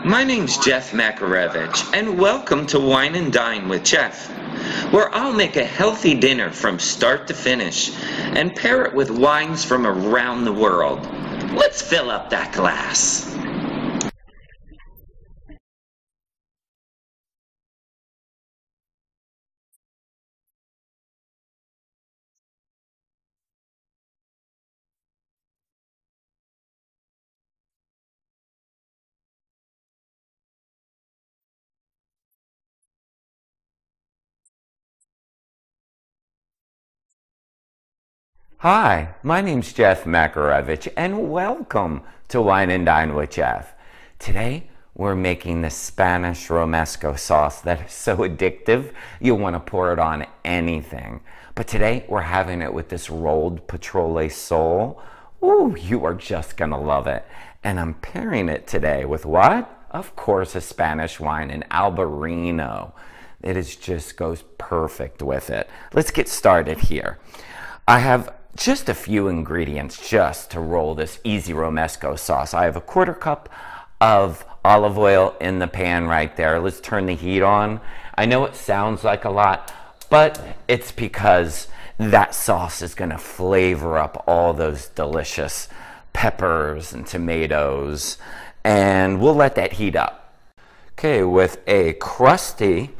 My name's Jeff Makarevich, and welcome to Wine and Dine with Jeff, where I'll make a healthy dinner from start to finish and pair it with wines from around the world. Let's fill up that glass. Hi, my name's Jeff Makarevich, and welcome to Wine and Dine with Jeff. Today, we're making the Spanish Romesco sauce that is so addictive, you'll want to pour it on anything. But today, we're having it with this rolled Petrale sole. Ooh, you are just gonna love it. And I'm pairing it today with what? Of course, a Spanish wine, an Albarino. It just goes perfect with it. Let's get started here. I have just a few ingredients just to roll this easy Romesco sauce. I have a 1/4 cup of olive oil in the pan right there. Let's turn the heat on. I know it sounds like a lot, but it's because that sauce is going to flavor up all those delicious peppers and tomatoes, and we'll let that heat up. Okay, with a crusty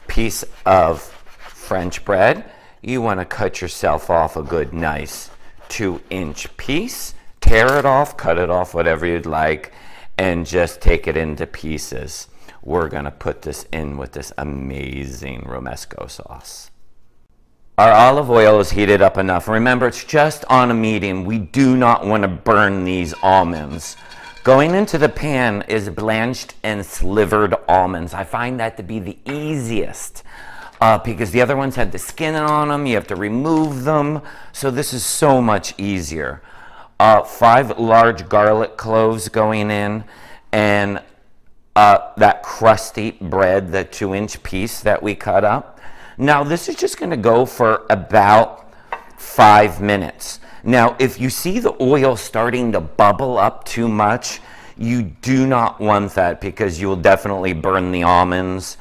piece of French bread, you want to cut yourself off a good nice 2-inch piece. Tear it off, cut it off, whatever you'd like, and just take it into pieces. We're going to put this in with this amazing Romesco sauce. Our olive oil is heated up enough. Remember, it's just on a medium. We do not want to burn these almonds. Going into the pan is blanched and slivered almonds. I find that to be the easiest. Because the other ones had the skin on them, you have to remove them, so this is so much easier. 5 large garlic cloves going in, and that crusty bread, the 2-inch piece that we cut up. Now this is just going to go for about 5 minutes. Now if you see the oil starting to bubble up too much, you do not want that because you will definitely burn the almonds.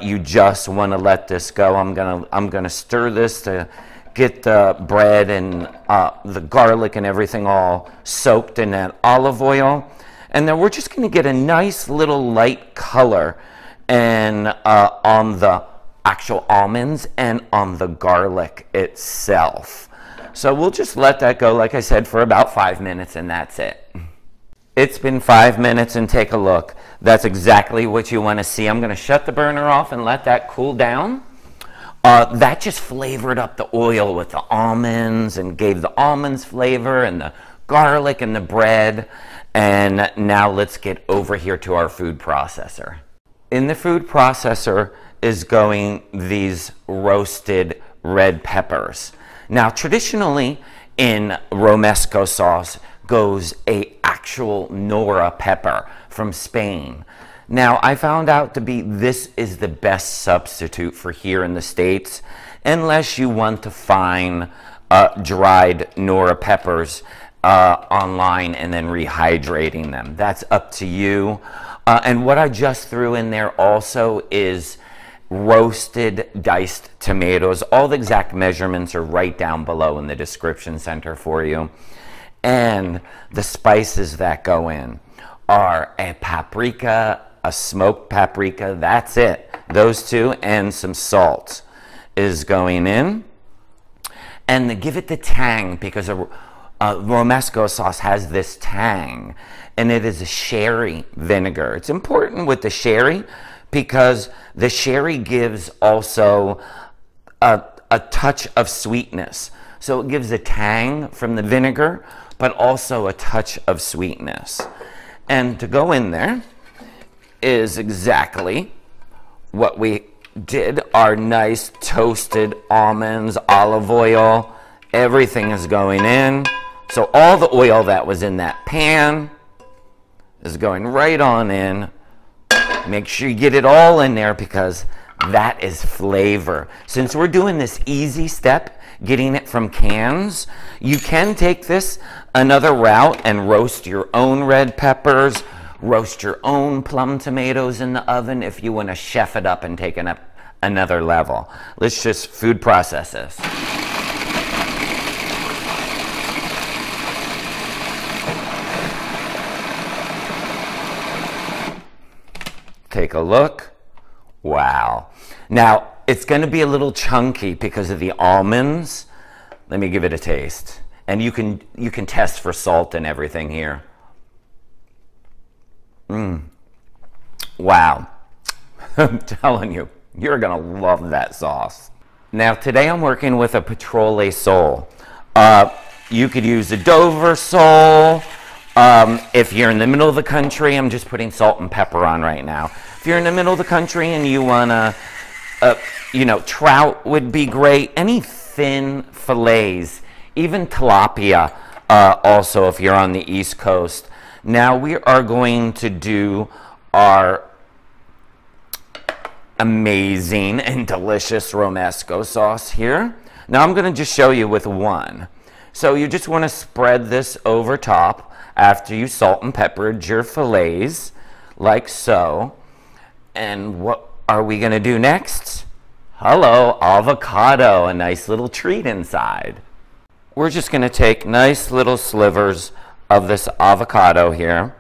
You just want to let this go. I'm gonna stir this to get the bread and the garlic and everything all soaked in that olive oil, and then we're just going to get a nice little light color and on the actual almonds and on the garlic itself. So we'll just let that go, like I said, for about 5 minutes, and that's it. It's been 5 minutes, and take a look. That's exactly what you want to see. I'm going to shut the burner off and let that cool down. That just flavored up the oil with the almonds and gave the almonds flavor and the garlic and the bread. And now let's get over here to our food processor. In the food processor is going these roasted red peppers. Now, traditionally in Romesco sauce goes a actual Nora pepper from Spain. Now, I found out to be this is the best substitute for here in the States, unless you want to find dried Nora peppers online and then rehydrating them. That's up to you. And what I just threw in there also is roasted diced tomatoes. All the exact measurements are right down below in the description center for you. And the spices that go in are a paprika, a smoked paprika, that's it. Those two, and some salt is going in. And to give it the tang, because a Romesco sauce has this tang, and it is a sherry vinegar. It's important with the sherry because the sherry gives also a touch of sweetness. So it gives a tang from the vinegar, but also a touch of sweetness. And to go in there is exactly what we did. Our nice toasted almonds, olive oil, everything is going in. So all the oil that was in that pan is going right on in. Make sure you get it all in there because that is flavor. Since we're doing this easy step, getting it from cans, you can take this another route and roast your own red peppers, roast your own plum tomatoes in the oven if you want to chef it up and take it up another level. Let's just food process this. Take a look. Wow. Now, it's going to be a little chunky because of the almonds. Let me give it a taste. And you can test for salt and everything here. Wow. I'm telling you, you're going to love that sauce. Now, today I'm working with a Petrale sole. You could use a Dover sole. If you're in the middle of the country, I'm just putting salt and pepper on right now. If you're in the middle of the country and you want to, trout would be great. Any thin fillets, even tilapia, also if you're on the East Coast. Now we are going to do our amazing and delicious Romesco sauce here. Now I'm going to just show you with one. So you just want to spread this over top after you salt and peppered your fillets, like so. And what are we going to do next? Hello, avocado, a nice little treat inside. We're just going to take nice little slivers of this avocado here.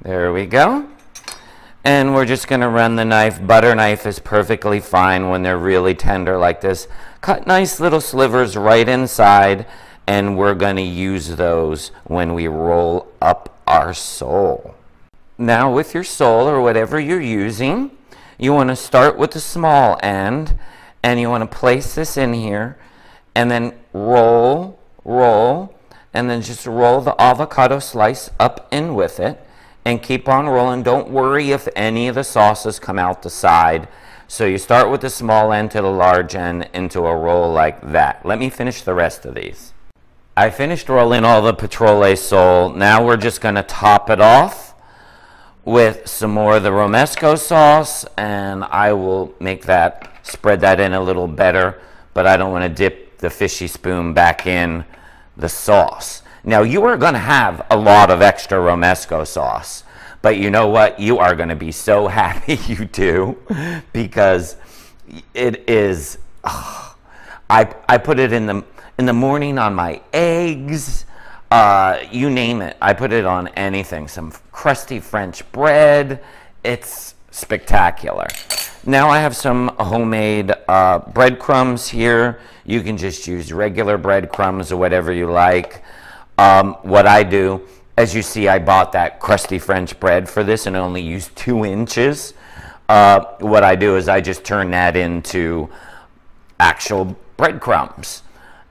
There we go. And we're just going to run the knife. Butter knife is perfectly fine when they're really tender like this. Cut nice little slivers right inside, and we're going to use those when we roll up our sole. Now with your sole or whatever you're using, you want to start with the small end, and you want to place this in here, and then roll, and then just roll the avocado slice up in with it, and keep on rolling. Don't worry if any of the sauces come out the side. So you start with the small end to the large end into a roll like that. Let me finish the rest of these. I finished rolling all the Petrale sole. Now we're just going to top it off with some more of the Romesco sauce, and I will spread that in a little better, but I don't want to dip the fishy spoon back in the sauce. Now you are going to have a lot of extra Romesco sauce, but you know what? You are going to be so happy you do, because it is, I put it in the morning on my eggs, you name it. I put it on anything. Some crusty French bread. It's spectacular. Now I have some homemade breadcrumbs here. You can just use regular breadcrumbs or whatever you like. What I do, as you see, I bought that crusty French bread for this and only used 2 inches. What I do is I just turn that into actual breadcrumbs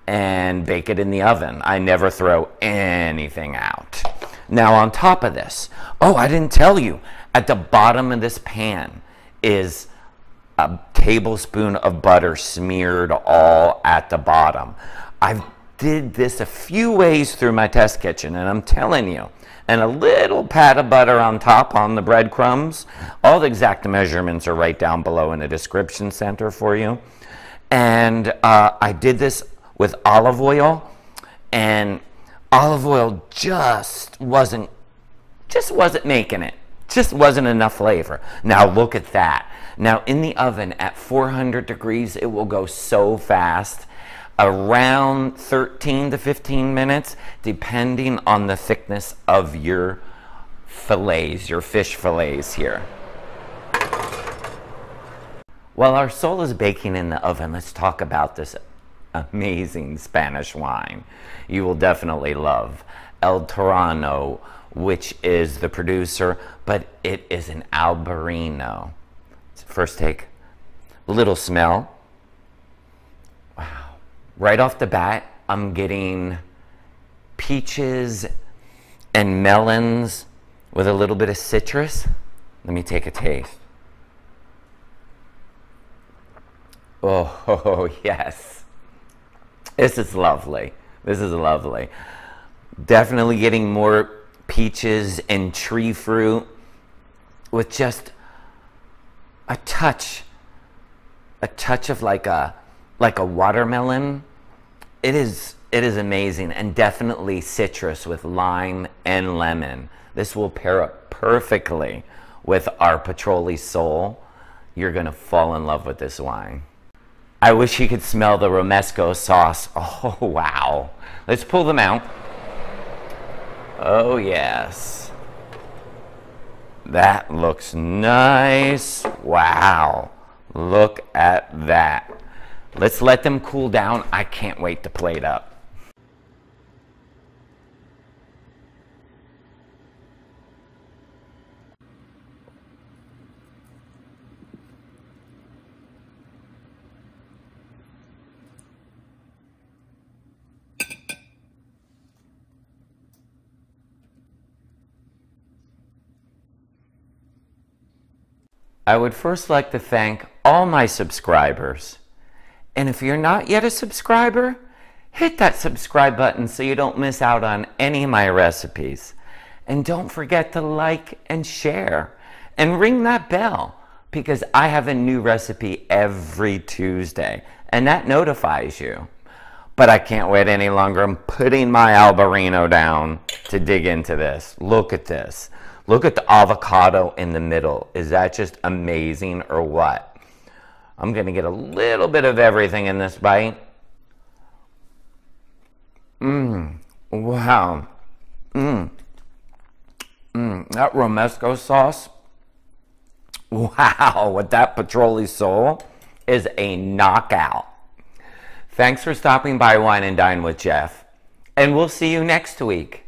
and bake it in the oven. I never throw anything out. Now on top of this, oh, I didn't tell you, at the bottom of this pan is a tablespoon of butter smeared all at the bottom. I've did this a few ways through my test kitchen, and I'm telling you, and a little pat of butter on top on the breadcrumbs. All the exact measurements are right down below in the description center for you. And I did this with olive oil, and olive oil just wasn't making it. Just wasn't enough flavor. Now look at that. Now in the oven at 400 degrees, it will go so fast. Around 13 to 15 minutes, depending on the thickness of your fillets, your fish fillets here. While our sole is baking in the oven, let's talk about this amazing Spanish wine you will definitely love. El Terrano, which is the producer, but it is an Albarino. First take, a little smell. Wow. Right off the bat, I'm getting peaches and melons with a little bit of citrus. Let me take a taste. Oh, yes. This is lovely. This is lovely. Definitely getting more peaches and tree fruit with just a touch of like a watermelon. It is It is amazing, and definitely citrus with lime and lemon. This will pair up perfectly with our Petrale Soul. You're going to fall in love with this wine. I wish you could smell the Romesco sauce. Oh, wow. Let's pull them out. Oh, yes. That looks nice. Wow. Look at that. Let's let them cool down. I can't wait to plate up. I would first like to thank all my subscribers. And if you're not yet a subscriber, hit that subscribe button so you don't miss out on any of my recipes. And don't forget to like and share and ring that bell, because I have a new recipe every Tuesday and that notifies you. But I can't wait any longer. I'm putting my Albarino down to dig into this. Look at this. Look at the avocado in the middle. Is that just amazing or what? I'm going to get a little bit of everything in this bite. Wow. That Romesco sauce, wow, with that Petrale Soul is a knockout. Thanks for stopping by Wine and Dine with Jeff, and we'll see you next week.